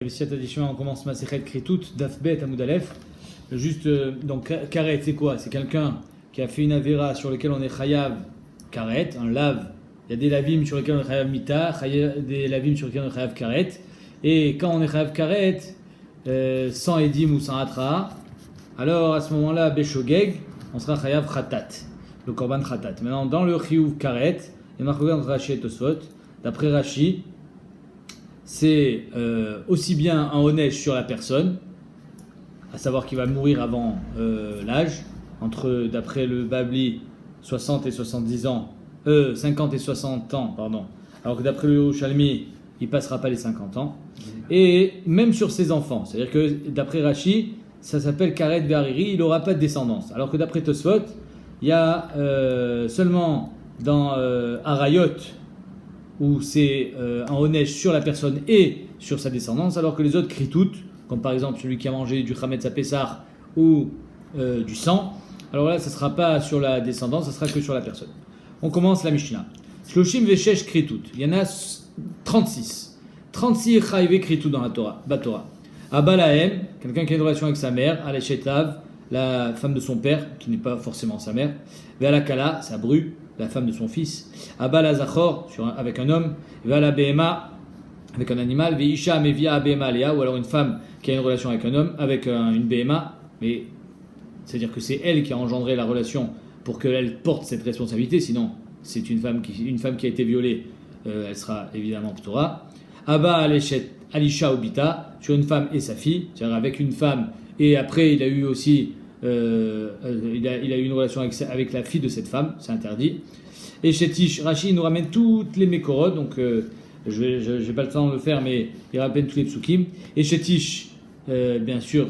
On commence Masechet Kritout, Daf Bet Amoud Aleph. Juste, donc, karet, c'est quoi? C'est quelqu'un qui a fait une avéra sur lequel on est chayav karet, un lave. Il y a des lavim sur lesquels on est chayav mita, des lavim sur lesquels on est chayav karet. Et quand on est chayav karet, sans edim ou sans atra, alors à ce moment-là, beshogeg, on sera chayav khatat, le korban khatat. Maintenant, dans le chiyuv karet, il y a marqué entre Rashi et Tosfot. D'après Rashi, c'est aussi bien un onesh sur la personne, à savoir qu'il va mourir avant l'âge, d'après le Babli, 60 et 70 ans, 50 et 60 ans, pardon, alors que d'après le Yerushalmi, il passera pas les 50 ans, et même sur ses enfants, c'est-à-dire que d'après Rashi, ça s'appelle Karet Ve'hariri, il n'aura pas de descendance, alors que d'après Tosfot, il y a seulement dans Arayot, où c'est un onesh sur la personne et sur sa descendance, alors que les autres crient toutes, comme par exemple celui qui a mangé du chametz à Pessah ou du sang, alors là, ça ne sera pas sur la descendance, ça sera que sur la personne. On commence la Mishnah. Shloshim veshesh crie toutes. Il y en a 36. 36 chayve crie tout dans la Torah. Abba Lahem, quelqu'un qui a une relation avec sa mère, Aleshetav, la femme de son père, qui n'est pas forcément sa mère, Ve'alakala, sa bru, la femme de son fils, Abba la Zachor, avec un homme, Ve'ala Behema, avec un animal, Ve'isha Mevia Behema Lea, ou alors une femme qui a une relation avec un homme, avec une Behema, mais c'est-à-dire que c'est elle qui a engendré la relation pour qu'elle porte cette responsabilité, sinon c'est une femme qui a été violée, elle sera évidemment Torah. Abba Alisha Obita, sur une femme et sa fille, c'est-à-dire avec une femme, et après il a eu aussi il a eu une relation avec la fille de cette femme, c'est interdit. Et Shetish, Rashi nous ramène toutes les Mekorot, donc je n'ai pas le temps de le faire, mais il ramène tous les psukim. Et Shetish, bien sûr,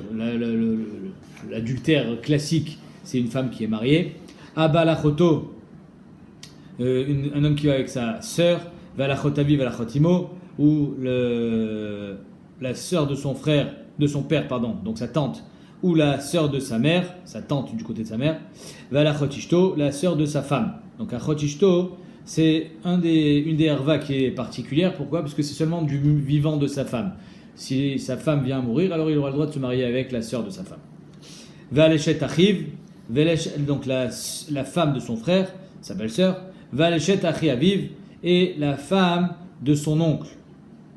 l'adultère classique, c'est une femme qui est mariée. Abba Lachoto, un homme qui va avec sa sœur, Valachotavi, Valachotimo, ou la sœur de son père, donc sa tante, ou la sœur de sa mère, sa tante du côté de sa mère, Valachotishto, la sœur de sa femme. Donc Achotishto, c'est une des hervas qui est particulière. Pourquoi? Parce que c'est seulement du vivant de sa femme. Si sa femme vient à mourir, alors il aura le droit de se marier avec la sœur de sa femme. Valeshet Achiv, donc la femme de son frère, sa belle-sœur, Valeshet Achi Aviv, et la femme de son oncle,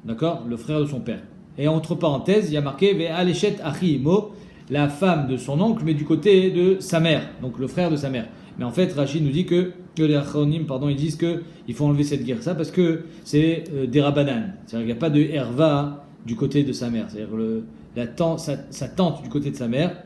d'accord, le frère de son père. Et entre parenthèses, il y a marqué Valeshet Achi Imo, la femme de son oncle, mais du côté de sa mère, donc le frère de sa mère. Mais en fait, Rachid nous dit que les Achronim, ils disent qu'il faut enlever cette guerre, ça parce que c'est des Rabbanan, c'est-à-dire qu'il n'y a pas de herva du côté de sa mère, c'est-à-dire sa tante du côté de sa mère,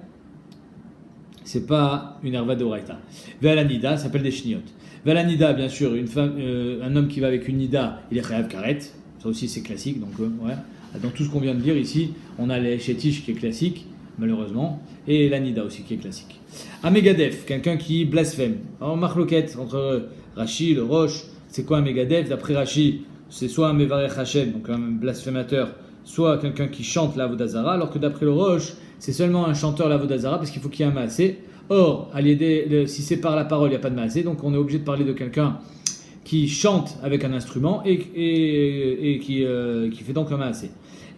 c'est pas une herva de Oraita. Ve'alanida, ça s'appelle des shniot. Ve'alanida, bien sûr, un homme qui va avec une nida, il est chayav karet, ça aussi c'est classique, donc ouais. Dans tout ce qu'on vient de dire ici, on a les shetish qui est classique, malheureusement, et l'anida aussi qui est classique. Amegadef, quelqu'un qui blasphème. Alors, marloquette entre Rashi, le Roche, c'est quoi un Megadef? D'après Rashi, c'est soit un Mevarech Hashem, donc un blasphémateur, soit quelqu'un qui chante la Vodazara, alors que d'après le Roche, c'est seulement un chanteur la Vodazara parce qu'il faut qu'il y ait un Maasé. Or, si c'est par la parole, il n'y a pas de Maasé, donc on est obligé de parler de quelqu'un qui chante avec un instrument et qui fait donc un Maasé.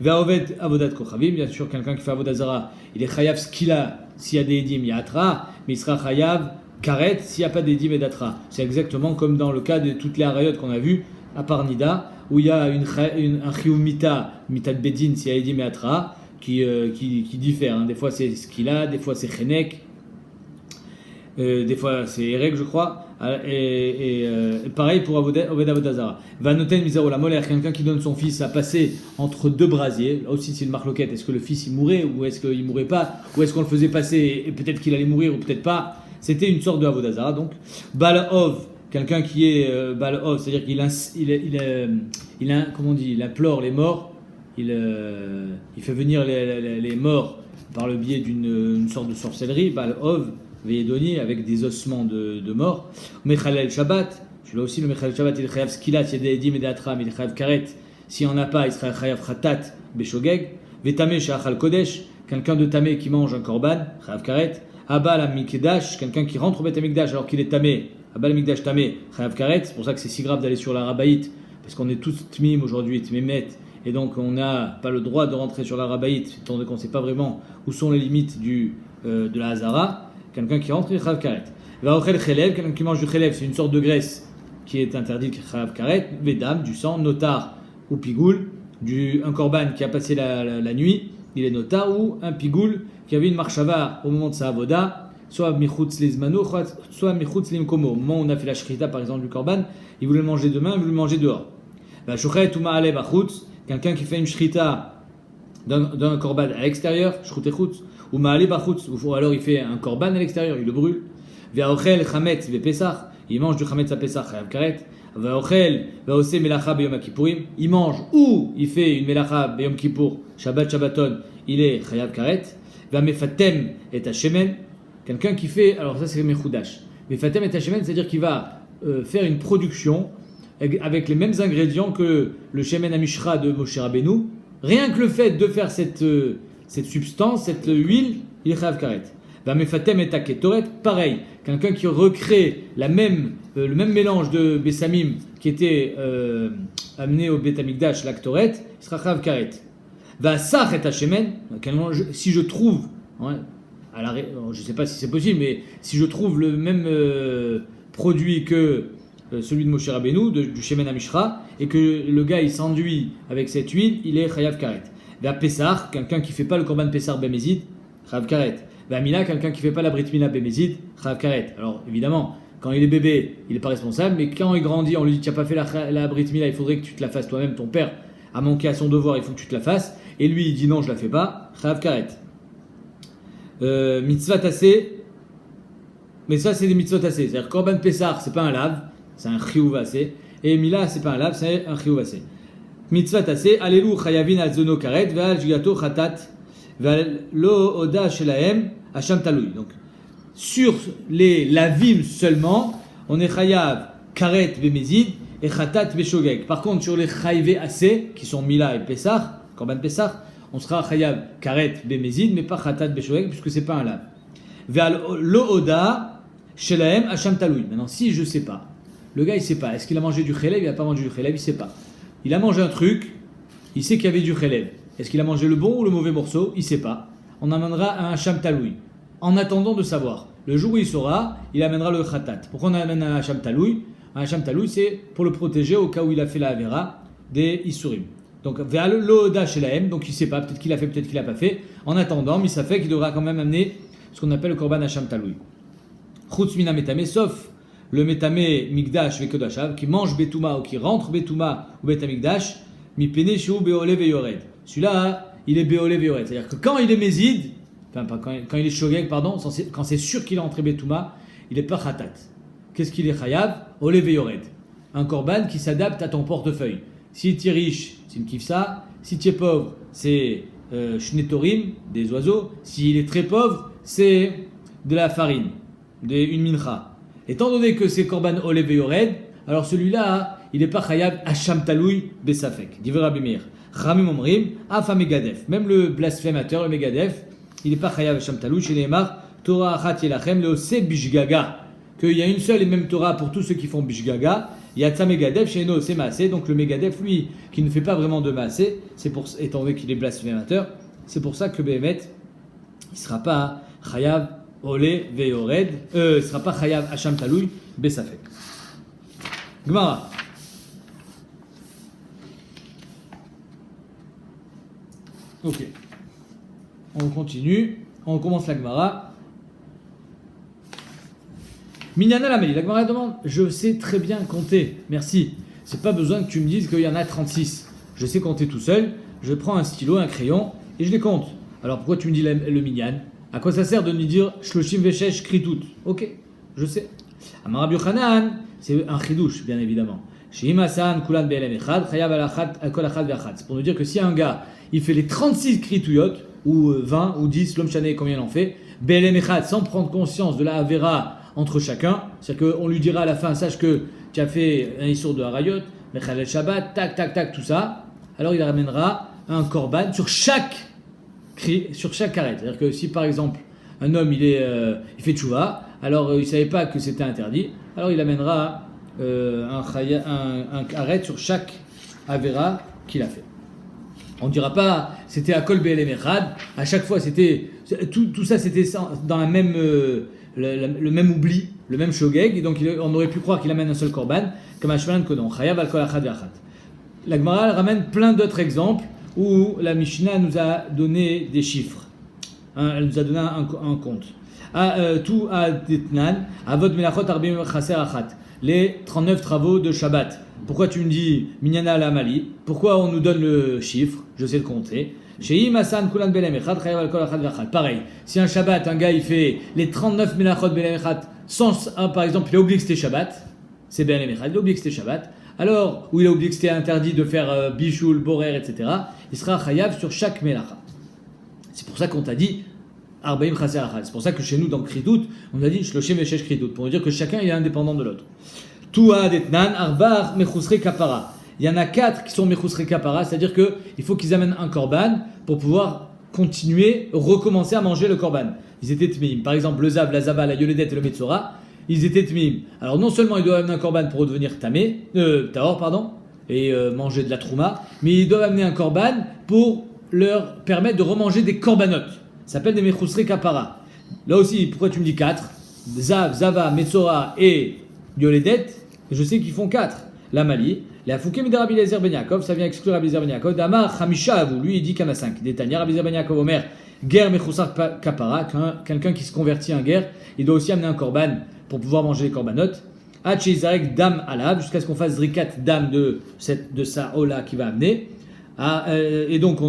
Ve'oved avodat kochavim, bien sûr, quelqu'un qui fait avodazara, il est chayav skila s'il y a des edim, il y a atra, mais il sera chayav karet s'il n'y a pas d'edim et d'atra. C'est exactement comme dans le cas de toutes les arayot qu'on a vues, à part Nida, où il y a un chiyuv mita de bedin s'il y a edim et atra, qui diffère. Des fois c'est skila, des fois c'est chenek, des fois c'est erek, je crois. Et pareil pour Oved Avodazara. Vanoten Mizero la Moler, quelqu'un qui donne son fils à passer entre deux brasiers. Là aussi, c'est une marloquette. Est-ce que le fils il mourait ou est-ce qu'il mourait pas? Ou est-ce qu'on le faisait passer et peut-être qu'il allait mourir ou peut-être pas? C'était une sorte de Avodazara. Donc, Balov, quelqu'un qui est Balov, c'est-à-dire qu'il implore les morts. Il fait venir les morts par le biais d'une sorte de sorcellerie. Balov. Veilledoni avec des ossements de mort. Mechalel Shabbat, je l'ai aussi le Mechalel Shabbat, il est chayav skilat, il y a des edim et des atram, il est chayav karet. S'il n'y en a pas, il sera chayav khatat, beshogeg. Vetame shachal kodesh, quelqu'un de tamé qui mange un korban, chayav karet. Abba la mikdash, quelqu'un qui rentre au bet mikdash alors qu'il est tamé. Abba la mikdash tamé, chayav karet. C'est pour ça que c'est si grave d'aller sur la rabaït, parce qu'on est tous tmim aujourd'hui, tmémet, et donc on n'a pas le droit de rentrer sur l'arabaït, étant donné qu'on ne sait pas vraiment où sont les limites de la Hazara, quelqu'un qui rentre, il est chayav karet. Va ochel chelev, quelqu'un qui mange du chelev, c'est une sorte de graisse qui est interdite, chayav karet, vedam, du sang, notar ou pigoul, un korban qui a passé la nuit, il est notar, ou un pigoul qui avait une marchava au moment de sa avoda, soit michutz lizmano, soit michutz limkomo. Au moment où on a fait la shrita par exemple du korban, il voulait le manger demain, il voulait le manger dehors. Va shochet ou ma'ale bachutz, quelqu'un qui fait une shrita d'un korban à l'extérieur, shrut echutz, ou ma'ale bachutz, ou alors il fait un korban à l'extérieur, il le brûle. Va ochel chametz ve pesach, il mange du chametz à pesach, chayav karet. Va ochel, va ose melacha beyom kippourim, il mange ou il fait une melacha beyom kippour, shabbat shabbaton, il est chayav karet. Va mefatem et hashemen, quelqu'un qui fait, alors ça c'est mechoudash, mefatem et hashemen, c'est-à-dire qu'il va faire une production avec les mêmes ingrédients que le shemen amishra de Moshe Rabbeinu. Rien que le fait de faire cette substance, cette huile, il est chayav karet. Va mefatem et ketoret, pareil, quelqu'un qui recrée le même mélange de bessamim qui était amené au betamikdash, la ketoret, il sera chayav karet. Va sach et hashemen, si je trouve, ouais, je ne sais pas si c'est possible, mais si je trouve le même produit que celui de Moshe Rabbeinu, du shemen amishra, et que le gars il s'enduit avec cette huile, il est chayav karet. Va pesach, quelqu'un qui ne fait pas le korban pesach bemezid, chayav karet. Va mila, quelqu'un qui ne fait pas la brit mila bemezid, chayav karet. Alors évidemment, quand il est bébé, il n'est pas responsable, mais quand il grandit, on lui dit tu n'as pas fait la brit mila, il faudrait que tu te la fasses toi-même, ton père a manqué à son devoir, il faut que tu te la fasses, et lui il dit non, je la fais pas, chayav karet. Mitzvah tassé, mais ça c'est des mitzvot tassé, c'est-à-dire korban pesach, c'est pas un lave, c'est un chiyuv assez, et mila c'est pas un lave, c'est un chiyuv assez. Mitzvah tassé, alelu chayavin al zono karet, ve'al jigato chatat, ve'al lo oda shelahem, hasham taloui. Donc sur les lavim seulement, on est chayav karet bemezid et chatat beshogeg. Par contre sur les chayve assez, qui sont mila et pesach, korban pesach, on sera chayav karet bemezid, mais pas chatat beshogeg, puisque c'est pas un lave. Ve'al lo oda shelahem, hasham taloui. Maintenant si je sais pas, le gars il sait pas, est-ce qu'il a mangé du chelev, il a pas mangé du chelev, il sait pas. Il a mangé un truc, il sait qu'il y avait du chelev. Est-ce qu'il a mangé le bon ou le mauvais morceau? Il sait pas. On amènera un hasham taloui. En attendant de savoir, le jour où il saura, il amènera le khatat. Pourquoi on amène un hasham taloui? Un hasham taloui, c'est pour le protéger au cas où il a fait la avera des isurim. Donc, ve'al lo oda shelahem, donc il sait pas, peut-être qu'il a fait, peut-être qu'il a pas fait. En attendant, mais ça fait qu'il devra quand même amener ce qu'on appelle le korban hasham taloui. Chutz mina metame, sauf le metame migdash vekodashav, qui mange betouma ou qui rentre betouma ou betamikdash, mi pene shu beole veyored. Celui-là, il est beole veyored. C'est-à-dire que quand il est mézid, enfin pas quand il est shogeg, pardon, quand c'est sûr qu'il est entré betouma, il est pas khatat. Qu'est-ce qu'il est chayav? Ole veyored. Un korban qui s'adapte à ton portefeuille. Si tu es riche, c'est une kifsa. Si tu es pauvre, c'est shnetorim, des oiseaux. S'il est très pauvre, c'est de la farine, une mincha. Étant donné que c'est korban ole veyored, alors celui-là, il n'est pas chayav hasham taloui besafek. Divrei Rabbi Meir. Chamim omrim, afa megadef. Même le blasphémateur, le megadef, il n'est pas chayav hasham taloui. Chez Neymar, Torah achat yelachem leose bishgaga. Qu'il y a une seule et même Torah pour tous ceux qui font bishgaga. Yatsa megadef chez Eno, c'est maasé. Donc le megadef, lui, qui ne fait pas vraiment de maasé, étant donné qu'il est blasphémateur, c'est pour ça que Behemet, il ne sera pas chayav Olé veyored, ne sera pas chayav hasham taloui besafek. Gemara. Ok. On continue. On commence la Gemara. Minyana Lameli. La Gemara demande, je sais très bien compter. Merci. C'est pas besoin que tu me dises qu'il y en a 36. Je sais compter tout seul. Je prends un stylo, un crayon et je les compte. Alors pourquoi tu me dis le minyan? À quoi ça sert de nous dire Shloshim Veshesh Kritut? Ok, je sais. Amar Rabbi Yochanan, c'est un chidouche, bien évidemment. Shim Hasan Kulan Be'elem Echad, Chayav al Kol Achad Ve'achad. C'est pour nous dire que si un gars, il fait les 36 Krituyot, ou 20, ou 10, l'homme chané, combien il en fait, Be'elem Echad, sans prendre conscience de la Avera entre chacun, c'est-à-dire qu'on lui dira à la fin, sache que tu as fait un issour de Harayot, Mechal el Shabbat, tac, tac, tac, tout ça, alors il ramènera un korban sur chaque carré. C'est-à-dire que si par exemple un homme il fait tchouva, alors il ne savait pas que c'était interdit, alors il amènera un carré sur chaque avera qu'il a fait. On ne dira pas c'était à Kol Be'elem Echad, à chaque fois c'était tout ça c'était dans la même le même oubli, le même shogeg, et donc on aurait pu croire qu'il amène un seul korban, comme Ashmalan Kodon, Chayav al Kol Achad Ve'Achat. La Gemara ramène plein d'autres exemples où la Mishnah nous a donné des chiffres, elle nous a donné un compte. Tout à Detnan, Avot Melachot Arbim Chaser Achat, les 39 travaux de Shabbat. Pourquoi tu me dis Minyana la Mali? Pourquoi on nous donne le chiffre? Je sais le compter. Pareil, si un Shabbat, un gars il fait les 39 Melachot Belem Echad, par exemple il a oublié que c'était Shabbat, c'est Belem Echad, il a oublié que c'était Shabbat, alors, où il a oublié que c'était interdit de faire Bichoul, Borer, etc., il sera Chayav sur chaque Melacha. C'est pour ça qu'on t'a dit Arbaim Chaser Achad. C'est pour ça que chez nous dans Kritout, on a dit Shloshim Veshesh Kritout, pour dire que chacun il est indépendant de l'autre. Toua Detnan, Arbar Mechusre Kapara. Il y en a 4 qui sont Mechusre Kapara, c'est-à-dire qu'il faut qu'ils amènent un korban pour pouvoir continuer, recommencer à manger le korban. Ils étaient tmim. Par exemple, le Zav, la Zava, la Yoledet et le Metzora, ils étaient tmim. Alors non seulement ils doivent amener un korban pour devenir Tahor, et manger de la Trouma, mais ils doivent amener un korban pour leur permettre de remanger des korbanot. Ça s'appelle des Mechusre Kapara. Là aussi, pourquoi tu me dis 4? Zav, Zava, Metzora et Yoledet, je sais qu'ils font 4. La Mali, la Fouké Midar Rabbi Eliezer Ben Yaakov, ça vient exclure Rabbi Eliezer Ben Yaakov. Damar Hamisha Avou, lui il dit qu'il y en a 5. Détania Rabbi Eliezer Ben Yaakov Omer, guerre Mechusar Kapara, quelqu'un qui se convertit en guerre, il doit aussi amener un korban pour pouvoir manger les korbanot. Hache Izarek Dam Alab, jusqu'à ce qu'on fasse Zrikat Dam de sa Ola qui va amener. Et donc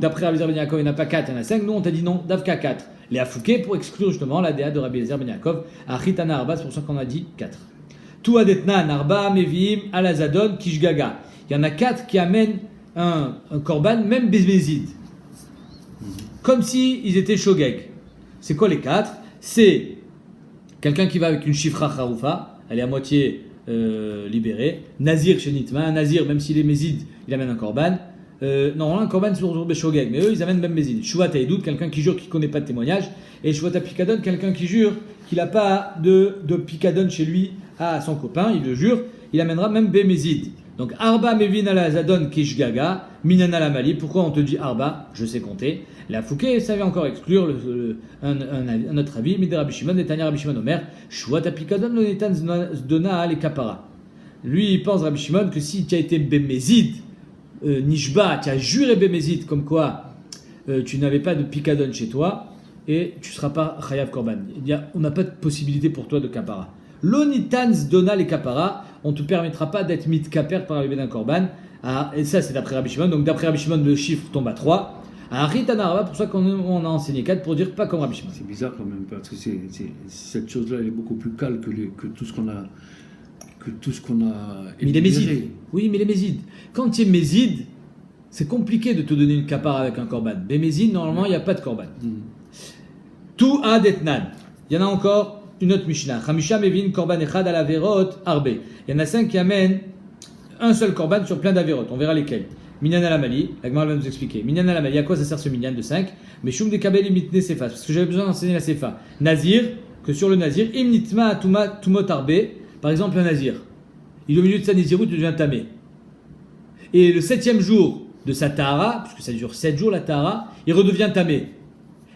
d'après Rabbi Eliezer Ben Yaakov, il n'y en a pas 4, il y en a 5. Nous on t'a dit non, Davka 4. Les Afouké pour exclure justement la déa de Rabbi Eliezer Ben Yaakov. Achitana Arba, c'est pour ça qu'on a dit 4. Tout Adetnan, Arba, Mevim, Alazadon, Kishgaga. Il y en a 4 qui amènent un korban, même Bezmezid. Comme si ils étaient Shogeg. C'est quoi les 4? C'est quelqu'un qui va avec une Shifra Charoufa, elle est à moitié libérée. Nazir chez Nitma, un Nazir, même s'il est Mézid, il amène un korban. Non, un korban c'est pour Shogeg, mais eux ils amènent même Mézid. Shuvat Haïdout, quelqu'un qui jure qu'il ne connaît pas de témoignage. Et Shuvat Pikadon, quelqu'un qui jure qu'il n'a pas de Pikadon chez lui à son copain, il le jure, il amènera même Bémézid. Donc Arba Mevin ala Zadon Kishgaga, Minana la Mali. Pourquoi on te dit Arba? Je sais compter. La Fouké savait encore exclure un autre avis. Midera Bishimon, Netanya Rabbi Shimon Omer, Shuat Apikadon, le Netan Zdona ale Kapara. Lui, il pense Rabbi Shimon que si tu as été Bémézid, Nishba, tu as juré Bémézid, comme quoi tu n'avais pas de Pikadon chez toi, et tu ne seras pas Chayav Korban. On n'a pas de possibilité pour toi de Kapara. L'onitans donna les kapara, on ne te permettra pas d'être mitkaper par l'arrivée d'un korban. Et ça, c'est d'après Rabbi Shimon. Donc, d'après Rabbi Shimon, le chiffre tombe à 3. Ritana, pour ça qu'on a enseigné 4 pour dire pas comme Rabbi Shimon. C'est bizarre quand même, parce que cette chose-là, elle est beaucoup plus calme que tout ce qu'on a. Mais les mésides. Oui, mais les mésides. Quand tu es méside, c'est compliqué de te donner une kapara avec un korban. Mais méside, normalement, il n'y a pas de korban. Tout a d'etnan. Il y en a encore. Une autre Mishnah. Chamisha Mevin Korban Echad al Averot Arbe. Il y en a 5 qui amènent un seul korban sur plein d'Averot. On verra lesquels. Minyan al Amali. La Gemara va nous expliquer. Minyan al Amali. À quoi ça sert ce Minyan de 5? Mais Shum de Kabeli Mitne Sefa. Parce que j'avais besoin d'enseigner la Sefa. Nazir. Que sur le Nazir. Im Nitma Atuma Tumot Arbe. Par exemple, un Nazir. Il est au milieu de sa Nézirut, il devient tamé. Et le 7e jour de sa Tahara, puisque ça dure 7 jours la Tahara, il redevient tamé.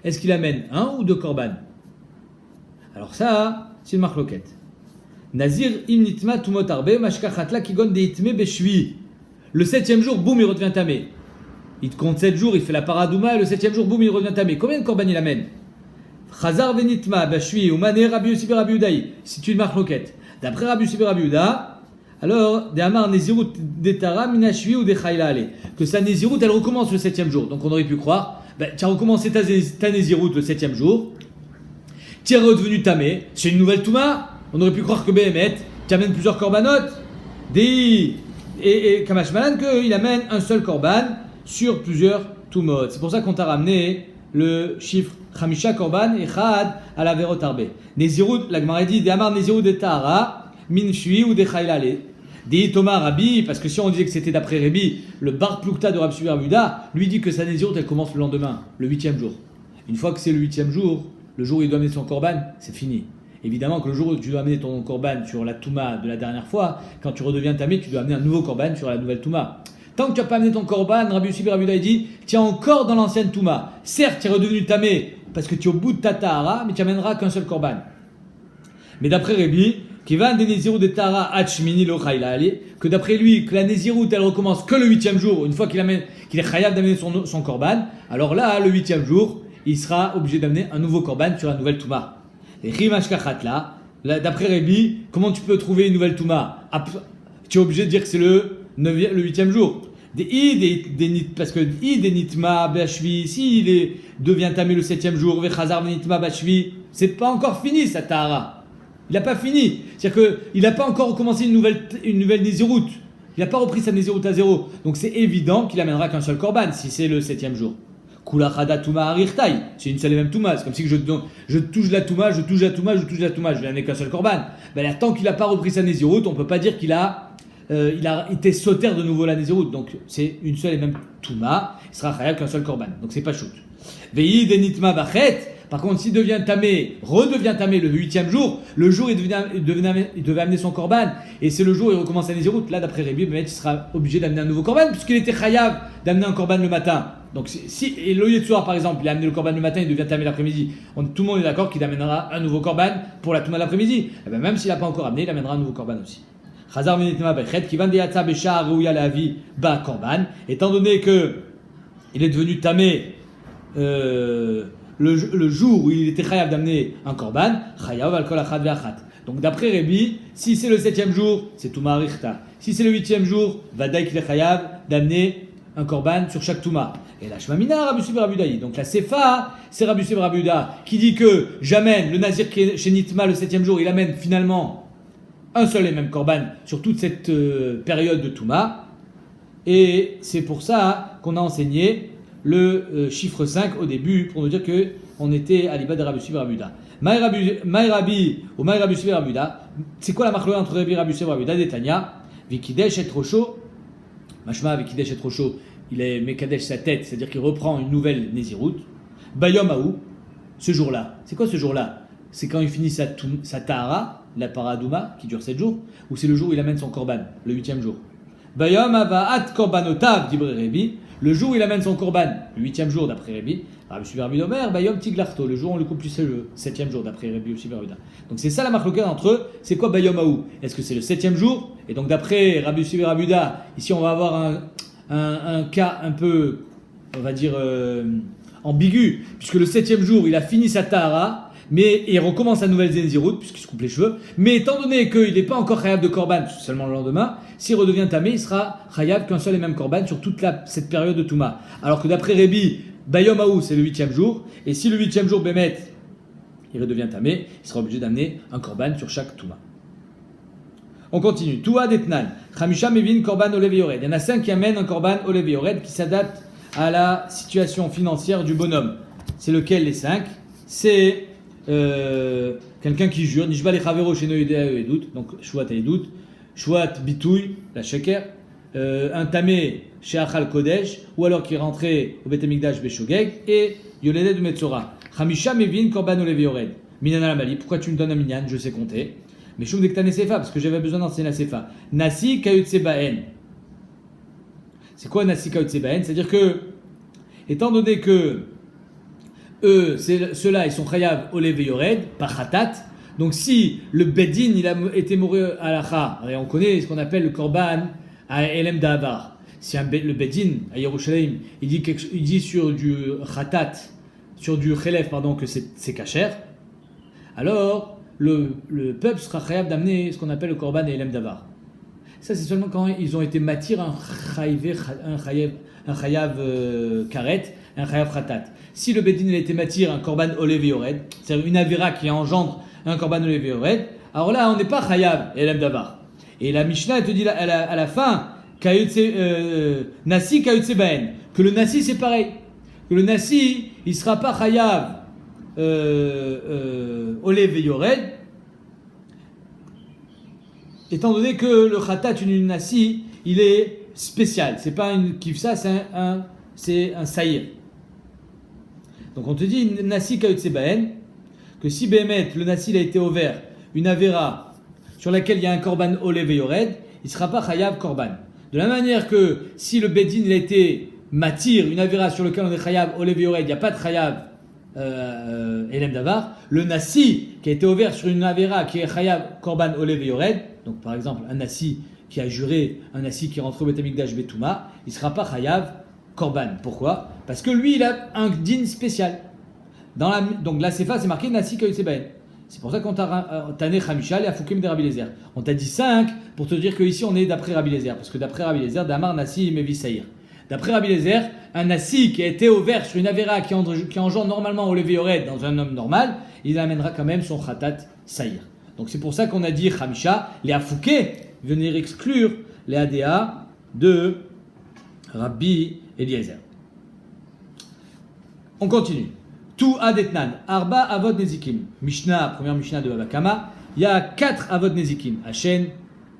Est-ce qu'il amène un ou deux korban? Alors ça, c'est une marloquette. Nazir imnitma tumot arbe mashkachatla kigon deitme beshvi. Le 7e jour, boum, il redevient tamé. Il compte 7 jours, il fait la paradouma, et le 7e jour, boum, il redevient tamé. Combien de korban il amène? Chazar venitma beshvi ou mané Rabbi Yossi ben Rabbi Udaï. C'est une marloquette. D'après Rabbi Yossi ben Rabbi Uda, alors, de Amar Nezirut detara minashvi ou de Chayla. Que sa Nezirut, elle recommence le 7e jour. Donc on aurait pu croire, tu as recommencé ta Nezirut le 7e jour. Tu es redevenu tamé, c'est une nouvelle Touma. On aurait pu croire que Béhémet, tu amènes plusieurs korbanot. Et Kamash Malan, qu'il amène un seul korban sur plusieurs Toumot. C'est pour ça qu'on t'a ramené le chiffre Chamisha korban et Chad à la Verot Arbe. Nezirut, la Gemara dit, De'amar Nezirut de Tahara, min shui ou de Chaylale. Dit Thomas Rabbi, parce que si on disait que c'était d'après Rabbi, le Bar Plukta de Rabbi Muda, lui dit que sa Nezirut, elle commence le lendemain, le 8e jour. Une fois que c'est le 8e jour, le jour où il doit amener son korban, c'est fini. Évidemment que le jour où tu dois amener ton korban sur la Touma de la dernière fois, quand tu redeviens tamé, tu dois amener un nouveau korban sur la nouvelle Touma. Tant que tu n'as pas amené ton korban, Rabbi Yossi ben Rabbi Yehuda dit, tu es encore dans l'ancienne Touma. Certes, tu es redevenu tamé parce que tu es au bout de ta tahara, mais tu n'amèneras qu'un seul korban. Mais d'après Rabbi, qui va des Nézirut de Tahara Hachmini lo Chayla Ali, que d'après lui, que la Nézirut elle recommence que le 8e jour, une fois qu'il est chayav d'amener son korban, alors là, le 8e jour, il sera obligé d'amener un nouveau korban sur la nouvelle Touma. Et Rimashkachat là, d'après Rabbi, comment tu peux trouver une nouvelle Touma? Tu es obligé de dire que c'est le 8e jour. Parce que des nitma bashvi, s'il devient tamé le 7e jour, vechazar nitma bashvi, c'est pas encore fini sa tahara. Il n'a pas fini. C'est-à-dire qu'il n'a pas encore recommencé une nouvelle Nézirut. Il n'a pas repris sa Nézirut à zéro. Donc c'est évident qu'il n'amènera qu'un seul korban si c'est le 7e jour. Kula chada tuma arirtai. C'est une seule et même touma. C'est comme si je touche la touma, je vais amener qu'un seul korban. Ben là, tant qu'il n'a pas repris sa Nézirut, on ne peut pas dire qu'il a été sautère de nouveau la Nézirut. Donc c'est une seule et même touma. Il sera chayav qu'un seul korban. Donc c'est pas shoot. Ve'i denitma bachet. Par contre, s'il redevient tamé le 8e jour, le jour il devait amener son korban, et c'est le jour où il recommence la Nézirut. Là, d'après Rabbi, il sera obligé d'amener un nouveau korban, puisqu'il était chayav d'amener un korban le matin. Donc, et le soir, par exemple, il a amené le korban le matin, il devient tamé l'après-midi. Tout le monde est d'accord qu'il amènera un nouveau korban pour la touma l'après-midi. Et bien, même s'il n'a pas encore amené, il amènera un nouveau korban aussi. Chazar menitma bechet, qui vend yatsa besha rouya la vie ba korban, étant donné que il est devenu tamé, le jour où il était chayav d'amener un korban, chayav al kol achad ve'achat. Donc d'après Rabbi, si c'est le 7e jour, c'est touma richta. Si c'est le 8e jour, vadaï qu'il est chayav d'amener un korban sur chaque touma. Et la shmamina, Rabbi Yossi ben Rabbi Yehuda. Donc la sefa, c'est Rabbi Yossi ben Rabbi Yehuda qui dit que j'amène le nazir qui est chez Nitma le 7e jour, il amène finalement un seul et même korban sur toute cette période de touma. Et c'est pour ça qu'on a enseigné le chiffre 5 au début pour nous dire qu'on était à l'ibad de Rabbi Yossi ben Rabbi Yehuda. Maï Rabbi ou Maï Rabbi Yossi ben Rabbi Yehuda, c'est quoi la marque entre Rabbi Yossi ben Rabbi Yehuda d'Etania? Vikidesh et Rosho, Mashma Vikidesh et Rosho, il est Mekadesh sa tête, c'est-à-dire qu'il reprend une nouvelle Nézirut. Bayom Aou, ce jour-là. C'est quoi ce jour-là? C'est quand il finit sa Tahara, la Paradouma, qui dure 7 jours, ou c'est le jour où il amène son korban, le 8e jour? Bayom Avaat Korbanotav, dit Rabbi. Le jour où il amène son korban, le 8e jour d'après Rabbi, Rabbi Yossi ben Rabbi Yehuda, Bayom Tiglarto, le jour où on le coupe plus le 7e jour d'après Rabbi Yossi ben Rabbi Yehuda. Donc c'est ça la marque locale entre eux, c'est quoi Bayom Aou? Est-ce que c'est le 7e jour? Et donc d'après Rabbi Yossi ben Rabbi Yehuda, ici on va avoir un cas un peu, on va dire, ambigu, puisque le 7e jour il a fini sa Tahara, mais il recommence sa nouvelle Nézirut, puisqu'il se coupe les cheveux. Mais étant donné qu'il n'est pas encore chayav de korban, seulement le lendemain, s'il redevient tamé, il sera chayav qu'un seul et même korban sur toute cette période de Touma. Alors que d'après Rabbi, Bayom Aou, c'est le 8e jour, et si le 8e jour, Bémet, il redevient tamé, il sera obligé d'amener un korban sur chaque Touma. On continue. Toua d'Etnan. Chamisha Mevin Korban Olev Yored. Il y en a 5 qui amènent un Korban Olev Yored qui s'adapte à la situation financière du bonhomme. C'est lequel les 5? C'est quelqu'un qui jure, Nishba le Chavero chez Noïdea Edut, donc Shouat Edut, Shouat Bitouy, la Sheker, un Tamé chez Achal Kodesh, ou alors qui est rentré au Beth Amikdash Beshogeg, et Yoleded ou Metzora. Chamisha Mevin Korban Olev Yored. Minyan Alamali, pourquoi tu me donnes un Minyan? Je sais compter. Mais Choum Dektan Sefa, parce que j'avais besoin d'enseigner la Sefa. Nasi Kayutse Baen. C'est quoi Nasi Kayutse Baen? C'est-à-dire que, étant donné que ceux-là, ils sont chayav olev et yored, par khatat. Donc si le bedin, il a été mouru à la kha, et on connaît ce qu'on appelle le korban à elem da'avar. Si le bedin à Yerushalayim, il dit sur du khatat, sur du chelef, pardon, que c'est kasher, alors le peuple sera chayav d'amener ce qu'on appelle le korban à elem da'avar. Ça, c'est seulement quand ils ont été matir un chayav karet, un chayav khatat. Si le bedin a été matir un korban olev yored, c'est-à-dire une avira qui engendre un korban olev yored, alors là on n'est pas chayav elem davar. Et la Mishnah elle te dit à la fin nasi kayutse baen, que le nasi c'est pareil, que le nasi il sera pas chayav olev yored, étant donné que le khatat une nasi il est spécial, c'est pas une kifsa, c'est un saïr. Donc on te dit nasi kayutse baen, que si Bémet, le nasi il a été ouvert, une avera sur laquelle il y a un korban olev et yored, il ne sera pas chayav korban. De la manière que si le Bedin il a été matir, une avéra sur laquelle on est chayav, olev yored, il n'y a pas de chayav elem davar, le nasi qui a été ouvert sur une avéra qui est chayav korban olev yored, donc par exemple un nasi qui a juré, un nasi qui est rentré au Beth Amikdash Betouma, il ne sera pas chayav korban. Pourquoi? Parce que lui il a un din spécial. Donc la sefa c'est marqué nasi kayotsebaen. C'est pour ça qu'on t'a né Chamishal et Afoukim de Rabbi Lézer. On t'a dit 5 pour te dire qu'ici on est d'après Rabbi Lézer. Parce que d'après Rabbi Lézer, Damar Nasi Mevi Saïr. D'après Rabbi Lézer, un Nasi qui a été ouvert sur une Avera qui engendre normalement au Levé Yored dans un homme normal, il amènera quand même son Khatat Saïr. Donc c'est pour ça qu'on a dit Chamisha, les Afouké, venir exclure les ADA de Rabbi Eliezer. On continue. Tout adetnan, arba avod nezikim. Mishnah, première Mishnah de Baba Kama, il y a 4 avod nezikim. Hashen,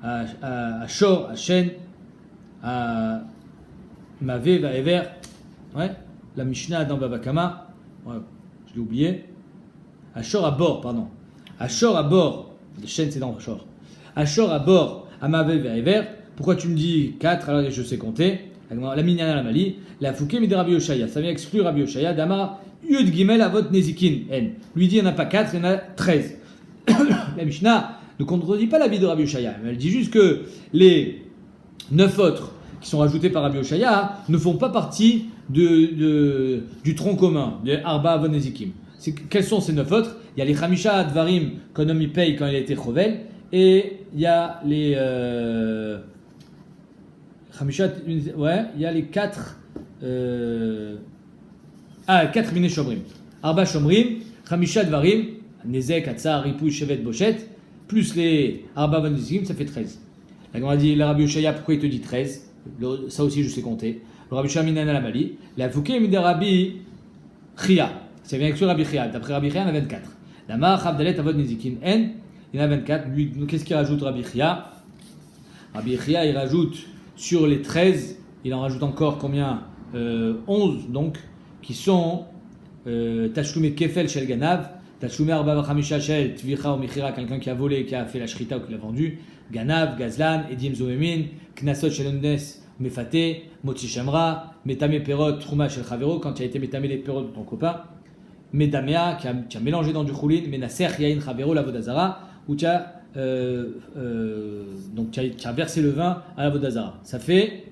Ashor, Hashen, Mavé, Vaever. Ouais, la Mishnah dans Baba Kama, ouais, je l'ai oublié. Ashor à bord, pardon. Ashor à bord. Hashen c'est dans Ashor. Ashor à bord, Mavé, Vaever. Pourquoi tu me dis 4 alors je sais compter? La Minyana la Mali, la Fouké de Rabbi Oshaya. Ça vient exclure Rabbi Oshaya, Damar. Yud Gimel Avot Nezikin N. Lui dit il n'y en a pas 4, il y en a 13. La Mishnah ne contredit pas l'avis de Rabbi Oshaya. Elle dit juste que les 9 autres qui sont rajoutés par Rabbi Oshaya ne font pas partie du tronc commun, de Arba Avot Nezikim. Quels sont ces 9 autres? Il y a les Chamisha Advarim qu'on homme paye quand il a été Chovel, et il y a les Chamisha, ouais, il y a les 4 4 miné shomrim. Arba shomrim, Chamisha dvarim, Nezek, Atzar, Ripouy, Shevet, Bochet, plus les Arba vanizim, ça fait 13. La Gemara dit, le Rabbi Oshaya, pourquoi il te dit 13? Ça aussi je sais compter. Le Rabbi Oshaya minana la Mali, la Fouké mide Rabbi Chia. Ça vient avec le Rabbi Chia. D'après Rabbi Chia, il y en a 24. La Mar, Chavdalet, Avod Nezikin, N, il y en a 24. Lui, qu'est-ce qu'il rajoute Rabbi Chia? Rabbi Chia, il rajoute sur les 13, il en rajoute encore combien 11 donc, qui sont Tashlume Kefel Shel Ganav, Tashlume Arba Vachamisha Shel Tvicha ou Michira, quelqu'un qui a volé, qui a fait la Shrita ou qui l'a vendu, Ganav, Gazlan, Edim Zomemin, Knasot Shel Onnes, Mefate, Motzi Shamra, Metame Perot, Trouma Shel Chavero, quand tu as été Metame les Perot de ton copain, Medamea, qui a mélangé dans du Choulin, Menaser Yain Chavero, la Vodazara, où tu as donc tu as versé le vin à la Vodazara. Ça fait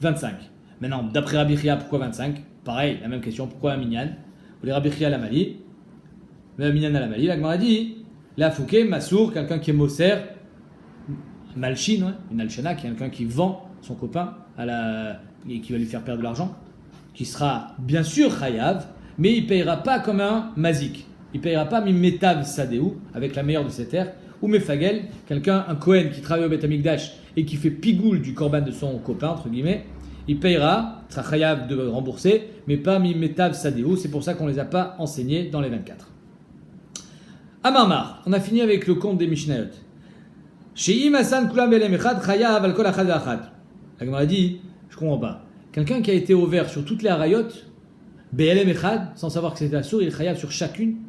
25. Maintenant, d'après Rabbi Chia, pourquoi 25? Pareil, la même question, pourquoi un minyan? Ou les Rabbi Chia à la Mali, le minyan à la Mali, la Gemara dit, la Fouké, Massour, quelqu'un qui est Moser, Malchin, ouais, une Alchana, quelqu'un qui vend son copain et qui va lui faire perdre de l'argent, qui sera bien sûr Chayav, mais il ne payera pas comme un Mazik. Il ne payera pas Mimetav Sadeu, avec la meilleure de ses terres, ou Mefagel, quelqu'un, un Kohen qui travaille au Beth Amikdash et qui fait pigoule du korban de son copain, entre guillemets, il payera, sera chayav de rembourser, mais pas mimetav sadeu. C'est pour ça qu'on ne les a pas enseignés dans les 24. Amarmar, on a fini avec le compte des Mishnayot. Sheim Hasan Kulam Belem Echad chayav al kol achad ve'achad. La Gemara dit, je comprends pas. Quelqu'un qui a été ouvert sur toutes les harayot, Belem Echad, sans savoir que c'était assour, il est chayav sur chacune,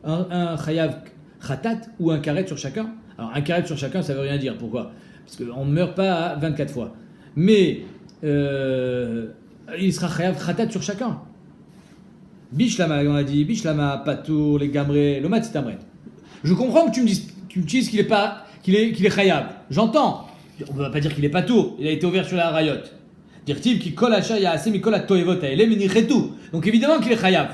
un chayav khatat ou un karet sur chacun. Alors un karet sur chacun, ça veut rien dire. Pourquoi? Parce qu'on ne meurt pas à 24 fois. Mais il sera chayav khatat sur chacun. Bishlama, on a dit, Bishlama, Patour, les Gamré, le Matsitamret. Je comprends que tu me dises qu'il est chayav. J'entends. On ne va pas dire qu'il est Patour. Il a été ouvert sur la harayot. Dire-t-il qu'il colle à Shaya, assez Mikol à Toevot, à Elem, tout. Donc évidemment qu'il est chayav.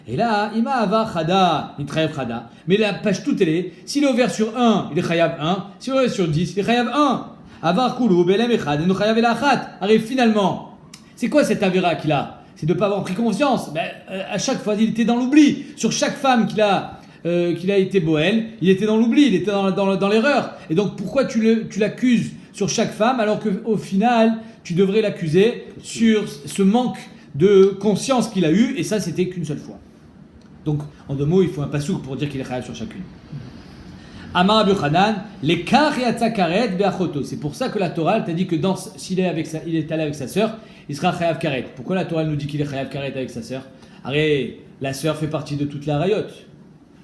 Et là, Ima Ava Chada, Nitrayev Chada. Mais la page toute elle est, s'il est ouvert sur 1, il est chayav 1. S'il est ouvert sur 10, il est chayav 1. Avar Koulou, Belem Echad, et nous chayav Elachat. Arrive finalement. C'est quoi cette avéra qu'il a? C'est de ne pas avoir pris conscience. À chaque fois, il était dans l'oubli. Sur chaque femme qu'il a été Boel, il était dans l'oubli, il était dans l'erreur. Et donc, pourquoi tu l'accuses sur chaque femme alors qu'au final, tu devrais l'accuser sur ce manque de conscience qu'il a eu, et ça, c'était qu'une seule fois. Donc, en 2 mots, il faut un pasouk pour dire qu'il est chayav sur chacune. Amar Rabbi Yochanan, les kariatza karet be'achoto. C'est pour ça que la Torah t'a dit que s'il est allé avec sa sœur, il sera chayav karet. Pourquoi la Torah nous dit qu'il est chayav karet avec sa sœur? Arrête, la sœur fait partie de toute la harayot.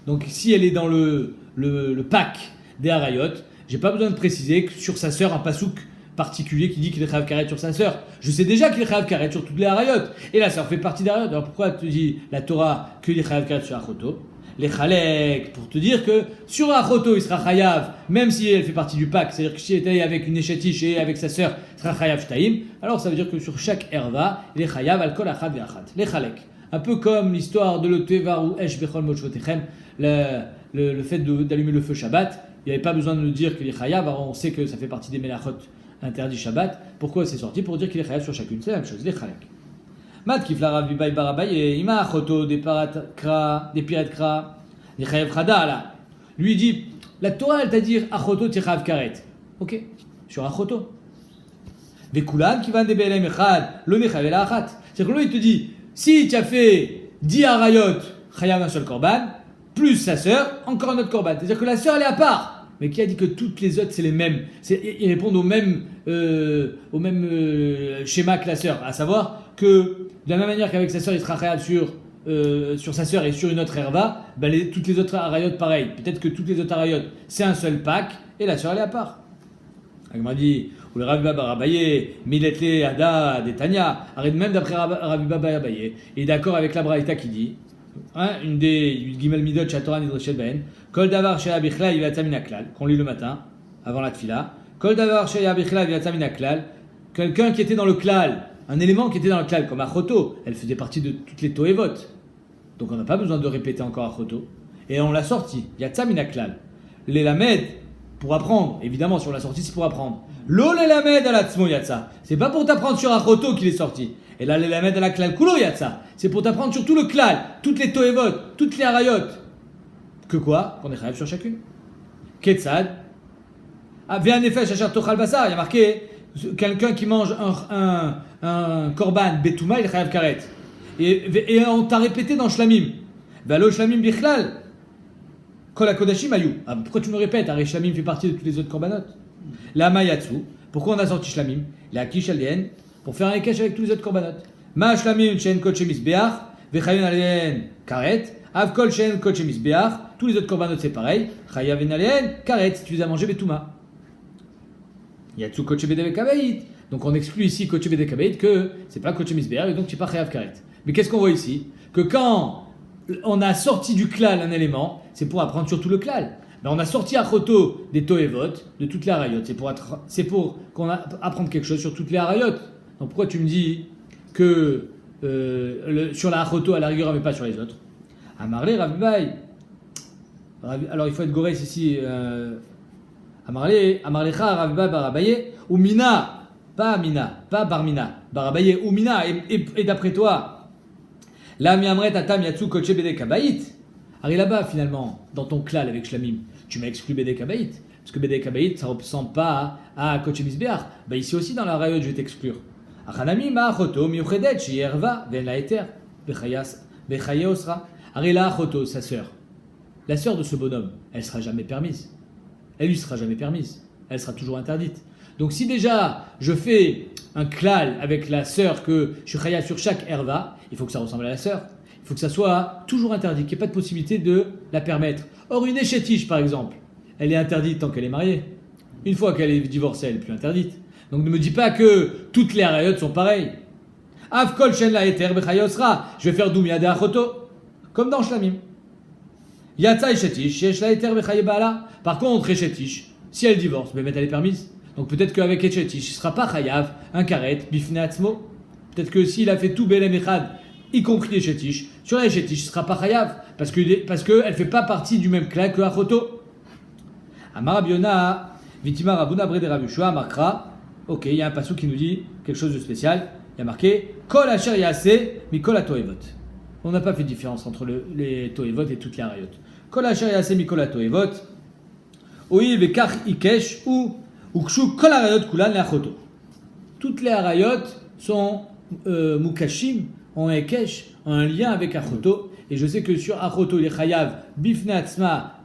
Donc, si elle est dans le pack des harayot, j'ai pas besoin de préciser que sur sa sœur un pasouk particulier qui dit qu'il est chayav karet sur sa sœur. Je sais déjà qu'il est chayav karet sur toutes les harayot. Et la sœur fait partie des harayot. Alors pourquoi te dit la Torah qu'il est chayav karet sur achoto? Les chalek, pour te dire que sur achoto il sera chayav, même si elle fait partie du pack, c'est-à-dire que si elle était avec une échetiche et avec sa sœur, il sera chayav shtaim, alors ça veut dire que sur chaque erva, il est chayav al kol achad ve'achad. Les chalek. Un peu comme l'histoire de l'otevar ou esh bechol mochvotechem, le fait d'allumer le feu Shabbat, il n'y avait pas besoin de nous dire qu'il est chayav, alors on sait que ça fait partie des melachot interdits Shabbat. Pourquoi c'est sorti? Pour dire qu'il est chayav sur chacune, c'est la même chose, les chalek. Mat kifla Rav Bibai Barabaye, ima achoto des piret kra, des chayav chada là. Lui dit, la Torah elle t'a dit achoto t'es chayav karet. Ok, sur achoto. Vekulan qui va de belem echad, lo nechayav la achat. C'est-à-dire que lui il te dit, si tu as fait 10 harayot, chayav un seul korban, plus sa sœur, encore un autre korban. C'est-à-dire que la sœur elle est à part. Mais qui a dit que toutes les autres c'est les mêmes? Ils répondent au même schéma que la sœur, à savoir que de la même manière qu'avec sa sœur il sera chayav sur sa sœur et sur une autre herva, toutes les autres harayot pareil. Peut-être que toutes les autres harayot c'est un seul pack et la sœur elle est à part. Agma dit, ou le Rav Biba Barabaye, Miletle Ada Detania, arrête même d'après Rav Biba Barabaye, il est d'accord avec la Braïta qui dit, une des Gimel Midot Chatora Nidreshet Ben, Kol Davar Shea Bichla Yivatza Min Haklal, qu'on lit le matin, avant la Tfila, Kol Davar Shea Bichla Yivatza Min Haklal, quelqu'un qui était dans le klal, un élément qui était dans le klal, comme Achoto, elle faisait partie de toutes les Toevot. Donc on n'a pas besoin de répéter encore Achoto. Et on l'a sorti, Yatza Min Haklal. Les Lamed, pour apprendre, évidemment, si on l'a sorti, c'est pour apprendre. Lo le Lamed alatzmo Yatza. C'est pas pour t'apprendre sur Achoto qu'il est sorti. Et là, les Lamed ala klal kulo Yatza. C'est pour t'apprendre sur tout le klal, toutes les Toevot, toutes les Harayot. Que quoi? Qu'on est chayav sur chacune. Ketzad. V'en nefesh asher tochal basar. Il y a marqué quelqu'un qui mange un korban betouma, il est chayav karet. Et on t'a répété dans Shlamim. V'alo Shlamim bichlal. Kol hakodashim ayu. Pourquoi tu me répètes? Arrête, Shlamim fait partie de tous les autres korbanot. La mayatsu. Pourquoi on a sorti Shlamim? La kish alien. Pour faire un ekesh avec tous les autres korbanot. Ma Shlamim shen koche misbeach. V'chayun alien karet. Avkol shen koche misbeach. Tous les autres korbanot c'est pareil. Chayav en alien karet. Si tu les as mangés betouma. Yatsu koche bede kabeit. Donc on exclut ici koche bede kabeit que c'est pas koche misbeach et donc tu n'es pas chayav karet. Mais qu'est-ce qu'on voit ici? Que quand on a sorti du klal un élément, c'est pour apprendre sur tout le klal. Ben on a sorti à Choto des toevot, de toutes les harayot. C'est pour qu'on apprenne quelque chose sur toutes les harayot. Donc pourquoi tu me dis que sur la Choto à la rigueur mais pas sur les autres? Amarle Ravibai. Alors il faut être gorès ici. Amarlecha Ravibai Barabaye ou Mina, pas Barmina, Barabaye ou Mina. Et d'après toi, la miamret atam yatsu koche bede kabaït. Alors là-bas, finalement, dans ton klal avec Shlamim, tu m'as exclu bede kabaït. Parce que bede kabaït, ça ne ressemble pas à koche misbeach. Bah ici aussi, dans la rayot, je vais t'exclure. Achanami ma'achoto miuchedet sheyerva ven laeter bechaye osra. Alors là, achoto, sa sœur. La sœur de ce bonhomme, elle sera jamais permise. Elle lui sera jamais permise. Elle sera toujours interdite. Donc si déjà, je fais un klal avec la sœur que je suis chayav sur chaque erva, il faut que ça ressemble à la sœur. Il faut que ça soit toujours interdit, qu'il n'y ait pas de possibilité de la permettre. Or, une échetiche, par exemple, elle est interdite tant qu'elle est mariée. Une fois qu'elle est divorcée, elle n'est plus interdite. Donc ne me dis pas que toutes les harayot sont pareilles. Av kol shen la eter bechayosra. Je vais faire doum yada achoto. Comme dans Shlamim. Yatsa échetiche, yesh la eter bechaye baala. Par contre, échetiche, si elle divorce, elle est permise. Donc peut-être qu'avec échetiche, il ne sera pas chayav, un karet, bifne atzmo. Peut-être que s'il a fait tout belem echad, y compris échetiche, sur la échetiche, il ne sera pas chayav. Parce qu'elle ne fait pas partie du même clan que Achoto. Amar Abiona, Vitima Rabuna Brede Rabushua, Makra. Ok, il y a un passou qui nous dit quelque chose de spécial. Il y a marqué Kol Asher Yase, Mikol Toevot. On n'a pas fait de différence entre les Toevot et toutes les harayot. Kol Asher Yase, Mikol Toevot. Oï, Vekach Ikesh, ou Ukshu Kol Harayot Kulan le Achoto. Toutes les harayot sont Mukashim, ont un Ekesh, ont un lien avec Achoto. Et je sais que sur Achoto, il est chayav bifne atzma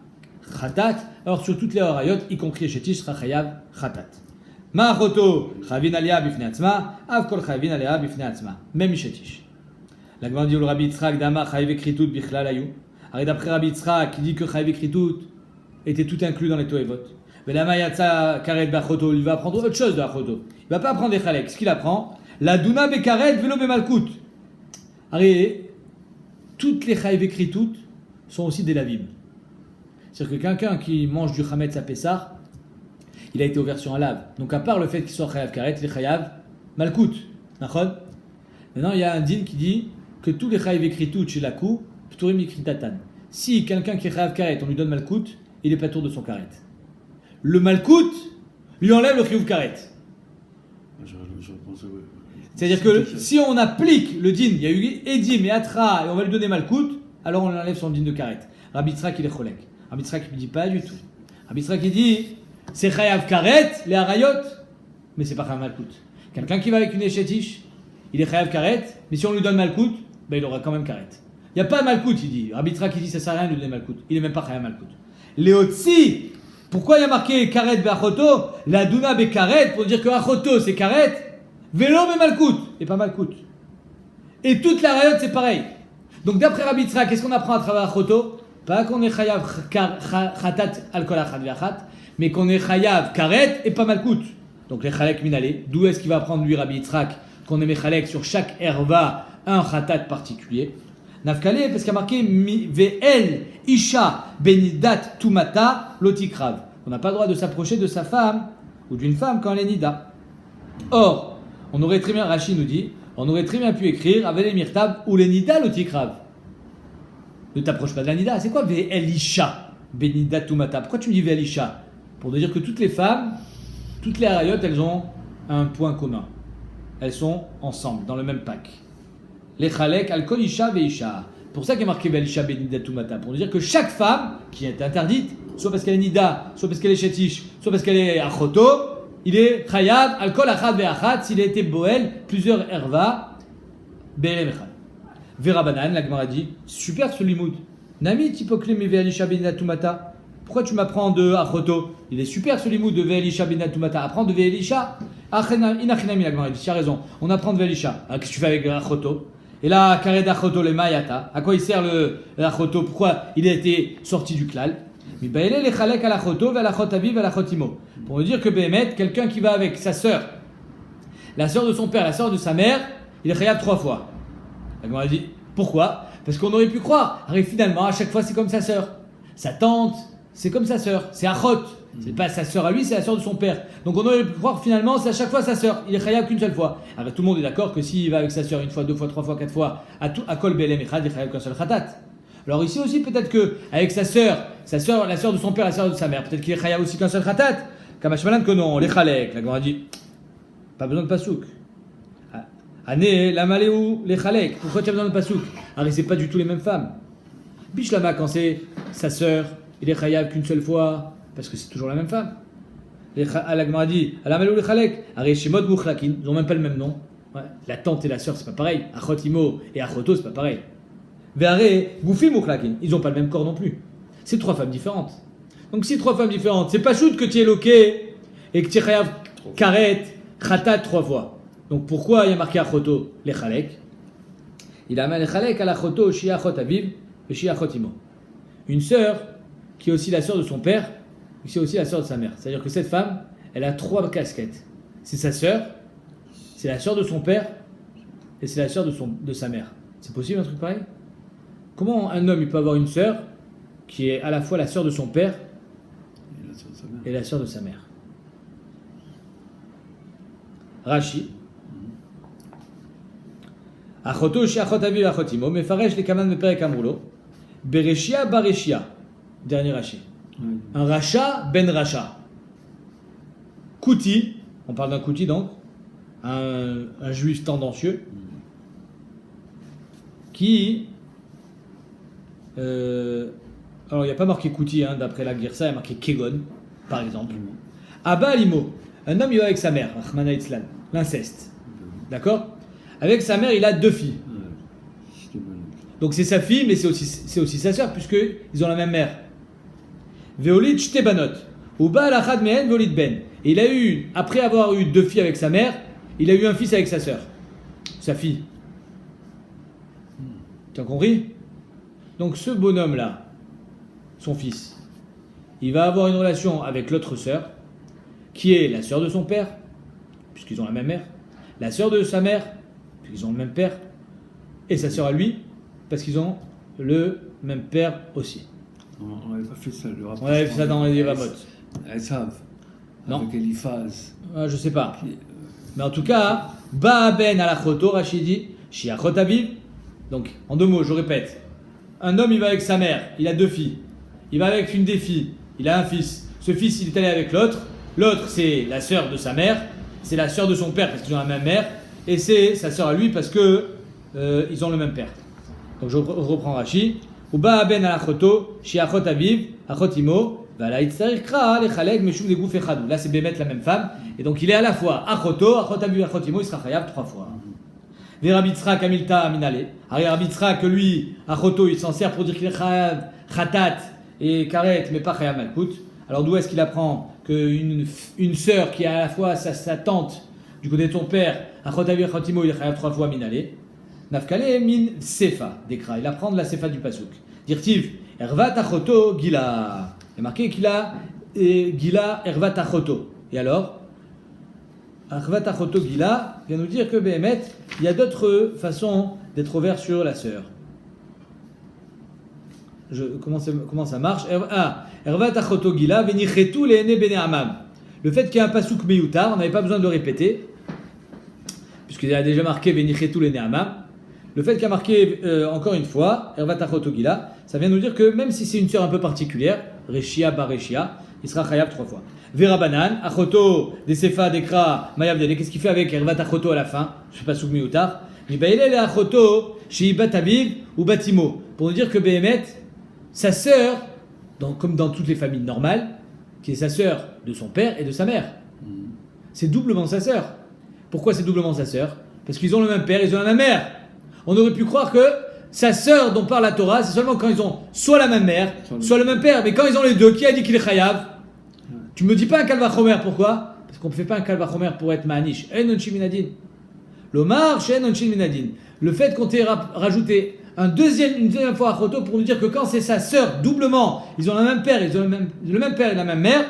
khatat. Alors sur toutes les harayot, y compris Eshetish, sera chayav khatat. Ma Achoto, chavin alia bifne atzma, av kol chavin alia bifne atzma. Même Eshetish. La grande dit au Rabbi Yitzhak d'Ama chayav ekritut bichlal ayu. Alors d'après Rabbi Yitzhak, qui dit que chayav ekritut était tout inclus dans les toevot. Velama yatsa karet bachoto, il va apprendre autre chose de achoto. Il va pas apprendre des chalek. Ce qu'il apprend, la duna bekaret velo bemalkut. Allez, toutes les chayiv écrites toutes sont aussi des lavim. C'est-à-dire que quelqu'un qui mange du chametz à Pessah, il a été ouvert sur un lave. Donc à part le fait qu'il soit chayav karet, il est chayav malkout. D'accord ? Maintenant, il y a un din qui dit que tous les chayiv écrits toutes chez la kou, pturim ikri tatan. Si quelqu'un qui est chayav karet, on lui donne malkout, il est pas tour de son karet. Le malkout lui enlève le chiyuv karet. C'est-à-dire que si on applique le din, il y a eu edim et atra, et on va lui donner malkout, alors on enlève son din de karet. Rabbi Tzrak il est cholek. Rabbi Tzrak il ne dit pas du tout. Rabbi Tzrak il dit c'est chayav karet, les harayot, mais c'est pas chayav malkout. Quelqu'un qui va avec une échetiche, il est chayav karet, mais si on lui donne malkout, ben il aura quand même karet. Il n'y a pas malkout, il dit. Rabbi Tzrak il dit ça sert à rien de lui donner malkout. Il n'est même pas chayav malkout. Léotsi, pourquoi il y a marqué karet be'achoto, la duna be'karet, pour dire que achoto c'est karet, vélo be malkout, et pas malkout. Et toute la rayot c'est pareil. Donc d'après Rabbi Tzrak, qu'est-ce qu'on apprend à travers achoto? Pas qu'on est chayav khatat al kol achad ve'achat, mais qu'on est chayav karet et pas malkout. Donc les chalek minalé, d'où est-ce qu'il va apprendre lui Rabbi Tzrak qu'on est mechalek sur chaque herva un khatat particulier? Nafkale, parce qu'il y a marqué ve'el isha benidat tumata lotikrav. On n'a pas le droit de s'approcher de sa femme ou d'une femme quand elle est nida. Or, on aurait très bien, Rashi nous dit, on aurait très bien pu écrire avec mirtab ou les nida lotikrav. Ne t'approche pas de la nida. C'est quoi ve'el isha benidat tumata? Pourquoi tu me dis ve'el isha? Pour dire que toutes les femmes, toutes les harayot, elles ont un point commun. Elles sont ensemble, dans le même pack. Les chalek al kol isha ve'isha. Pour ça qu'il y a marqué ve'el isha benidat tumata. Pour dire que chaque femme qui est interdite, soit parce qu'elle est nida, soit parce qu'elle est chetish, soit parce qu'elle est achoto, il est chayav al kol achad ve'achat s'il a été boel plusieurs herva be'elem echad. Verabanan, la Gemara dit, super ce limoud. Nami tipokle me ve'el isha benidat tumata. Pourquoi tu m'apprends de achoto? Il est super ce limoud de ve'el isha benidat tumata. Apprends de ve'el isha. Inachinami, la Gemara dit, tu as raison. On apprend de ve'el isha. Qu'est-ce que tu fais avec achoto? Et là, carré d'achoto le mayata. À quoi il sert l'achoto? Pourquoi il a été sorti du klal? Pour nous dire que Béhémet, quelqu'un qui va avec sa sœur, la sœur de son père, la sœur de sa mère, il est chayav 3 fois. La Gemara dit pourquoi? Parce qu'on aurait pu croire. Et finalement, à chaque fois, c'est comme sa sœur. Sa tante, c'est comme sa sœur. C'est achot. C'est pas sa sœur à lui, c'est la sœur de son père. Donc on aurait pu croire finalement, c'est à chaque fois sa sœur. Il est chayav qu'une seule fois. Alors tout le monde est d'accord que s'il va avec sa sœur une fois, 2 fois, 3 fois, 4 fois, à kol belem echad, il est chayav qu'un seul khatat. Alors ici aussi, peut-être que avec sa sœur, la sœur de son père, la sœur de sa mère, peut-être qu'il est chayav aussi qu'un seul khatat. Kamashmalan que non, les chalek. La Gemara dit, pas besoin de pasouk. Ané, la maléou, les chalek. Pourquoi tu as besoin de pasouk? Alors c'est pas du tout les mêmes femmes. Bishlama, quand c'est sa sœur, il est chayav qu'une seule fois, parce que c'est toujours la même femme. La Gemara dit, la maléou, les chalek. Aré, shemot mouchlakin, ils ont même pas le même nom. Ouais. La tante et la sœur, c'est pas pareil. Achotimo et achoto, c'est pas pareil. Verré, goufi mouchlakin, ils ont pas le même corps non plus. C'est 3 femmes différentes. Donc si 3 femmes différentes, c'est pas shoot que tu es loqué et que tu es chayav karet, khatat 3 fois. Donc pourquoi il y a marqué achoto les chalek? Il a mis les chalek à l'achoto shi achot aviv et shi achot imo. Une sœur qui est aussi la sœur de son père, qui est aussi la sœur de sa mère. C'est-à-dire que cette femme, elle a 3 casquettes. C'est sa sœur, c'est la sœur de son père et c'est la sœur de sa mère. C'est possible un truc pareil? Comment un homme il peut avoir une sœur qui est à la fois la sœur de son père et la sœur de sa mère? Rashi. Achoto shi achot aviv achot imo mefaresh le kaman meperek amrulo bereshia bareshia. Dernier Rashi. Un rachat ben rachat. Kouti, on parle d'un kouti donc, un juif tendancieux qui alors il n'y a pas marqué kouti d'après la Girsa, il y a marqué kegon par exemple. Abba Alimo, un homme il va avec sa mère, Rahmana Itzlan, l'inceste. D'accord? Avec sa mère, il a 2 filles. Donc c'est sa fille, mais c'est aussi sa sœur, puisqu'ils ont la même mère. Veolit Shtebanot. Uba alachad mehen veolit ben. Et il a eu, après avoir eu 2 filles avec sa mère, il a eu un fils avec sa sœur. Sa fille. Tu as compris? Donc ce bonhomme-là, son fils, il va avoir une relation avec l'autre sœur, qui est la sœur de son père, puisqu'ils ont la même mère, la sœur de sa mère, puisqu'ils ont le même père, et sa sœur à lui, parce qu'ils ont le même père aussi. On n'avait pas fait ça, le rapport. On avait fait ça dans les Yevamot. Esav, Non. avec Eliphaz. Je sais pas. Mais en tout cas, Ba'aben alachoto, Rachidi, Shiachot aviv. Donc, en 2 mots, je répète. Un homme, il va avec sa mère, il a 2 filles. Il va avec une des filles, il a un fils. Ce fils, il est allé avec l'autre. L'autre, c'est la sœur de sa mère. C'est la sœur de son père, parce qu'ils ont la même mère. Et c'est sa sœur à lui, parce que ils ont le même père. Donc, je reprends Rashi. Ba'aben alachoto, Shiachot aviv, Achotimo. Là, c'est Bémet, la même femme. Et donc, il est à la fois Achoto, Achotabu, Achotimo, il sera chayav 3 fois. Rabbi Tzrak, Amilta, Aminale. Rabbi Tzrak, lui, Achoto, il s'en sert pour dire qu'il est chayav, Khatat et Karet, mais pas chayav Malkout. Alors, d'où est-ce qu'il apprend qu'une sœur qui est à la fois sa tante du côté de son père, Achotabu, Achotimo, il est chayav 3 fois Aminale. Nafkale, min Sefa, Dekra. Il apprend de la Sefa du Pasuk. Dirtiv, Ervat Achoto, Gila. Il est marqué qu'il a Gila Ervat Achoto. Et alors, Ervat Achoto Gila vient nous dire que Béhémet, il y a d'autres façons d'être ouvert sur la sœur. Comment ça marche? Ervat Achoto Gila venichetu leene bene amam. Le fait qu'il y a un pasuk meyutar, on n'avait pas besoin de le répéter, puisqu'il a déjà marqué venichetu leene amam. Le fait qu'il a marqué encore une fois, Ervat Achoto Gila, ça vient nous dire que même si c'est une sœur un peu particulière, Reshia bar Reshia, il sera chayav 3 fois. Vera Banan, Achoto, Desefa, Dekra, Mayav Dele, qu'est-ce qu'il fait avec Ervat Achoto à la fin? Je ne sais pas souk mioutar. Mibaïle Achoto, Shibat Aviv ou Batimo. Pour nous dire que Béhémet, sa sœur, comme dans toutes les familles normales, qui est sa sœur de son père et de sa mère. C'est doublement sa sœur. Pourquoi c'est doublement sa sœur? Parce qu'ils ont le même père, ils ont la même mère. On aurait pu croire que sa sœur dont parle la Torah, c'est seulement quand ils ont soit la même mère, soit le même père. Mais quand ils ont les deux, qui a dit qu'il est chayav? Tu me dis pas un kalvachomer, pourquoi? Parce qu'on ne fait pas un kalvachomer pour être manish. En onshim minadin. L'omar, shen onshim minadin. Le fait qu'on t'ait rajouté une deuxième fois à Choto pour nous dire que quand c'est sa sœur, doublement, ils ont le même père, ils ont le même père et la même mère.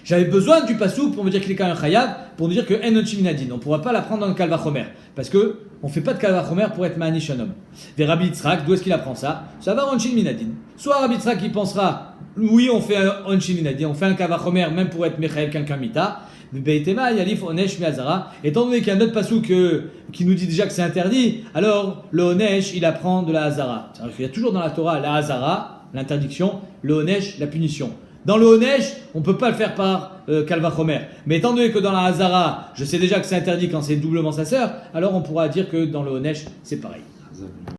J'avais besoin du passouk pour me dire qu'il est quand même chayav, pour nous dire que en onshim minadin. On ne pourra pas l'apprendre dans le kalvachomer. Parce que on ne fait pas de kalvachomer pour être manish un homme. Des Rabbi Yitzhak, d'où est-ce qu'il apprend ça? Ça va Onshin Minadin. Soit Rabbi Yitzhak il pensera, oui, on fait un Onshin Minadin, on fait un kalvachomer même pour être mechayev quelqu'un mita. Mais Beitema, Yalif, Onesh, Miazara. Étant donné qu'il y a un autre passouk qui nous dit déjà que c'est interdit, alors le Onesh, il apprend de la Hazara. C'est-à-dire qu'il y a toujours dans la Torah la Hazara, l'interdiction, le Onesh, la punition. Dans le Onesh, on ne peut pas le faire par kalvachomer. Mais étant donné que dans la Hazara, je sais déjà que c'est interdit quand c'est doublement sa sœur, alors on pourra dire que dans le Onesh, c'est pareil.